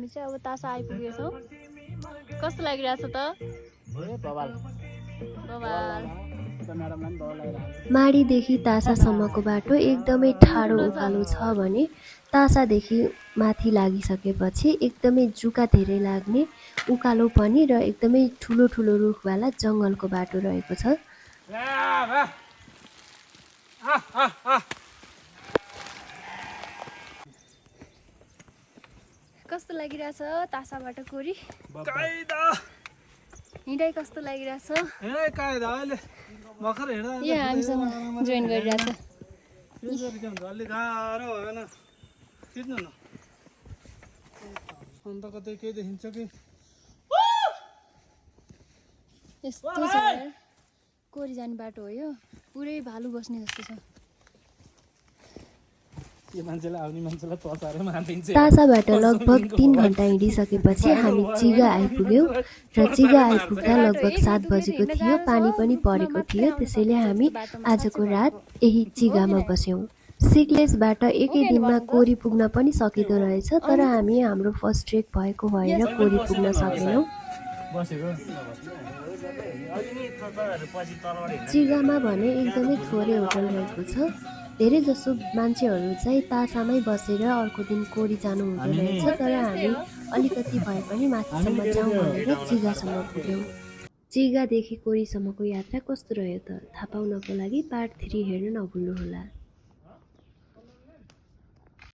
हामी चाहिँ अब तासा आइपुगेछौँ। कस्तो लागिरहेछ त? माडीदेखि तासासम्मको बाटो एकदमै ठाडो उकालो छ भने तासादेखि माथि लागिसकेपछि एकदमै जुका धेरै लाग्ने उकालो पनि र एकदमै ठुलो ठुलो रुखवाला जङ्गलको बाटो रहेको छ। कस्तो लागिरहेछ तासाबाट कोरी? हिँडाइ कस्तो लागिरहेछ? यो हामीसँग जोइन गरिरहेछ। यस्तो छ कोरी जाने बाटो हो यो, पुरै भालु बस्ने जस्तो छ। तासाबाट लगभग 3 घण्टा हिँडिसकेपछि हामी चिगा आइपुग्यौँ र चिगा आइपुग्दा लगभग 7 बजेको थियो। पानी पनि परेको थियो, त्यसैले हामी आजको रात यही चिगामा बस्यौँ। सिक्लेसबाट एकै दिनमा कोरी पुग्न पनि सकिँदो रहेछ, तर हामी हाम्रो फर्स्ट ट्रेक भएको भएर कोरी पुग्न सकेनौँ। चिगामा भने एकदमै थोरै होटल रहेको छ। धेरै जसो मान्छेहरू चाहिँ तासामै बसेर अर्को दिन कोरी जानु हुँदो रहेछ, तर हामी अलिकति भए पनि माथिसम्म जाउँ भनेर चिगासम्म पुग्यौँ। चिगादेखि कोरीसम्मको यात्रा कस्तो रह्यो त थाहा पाउनको लागि पार्ट 3 हेर्न नभुल्नुहोला।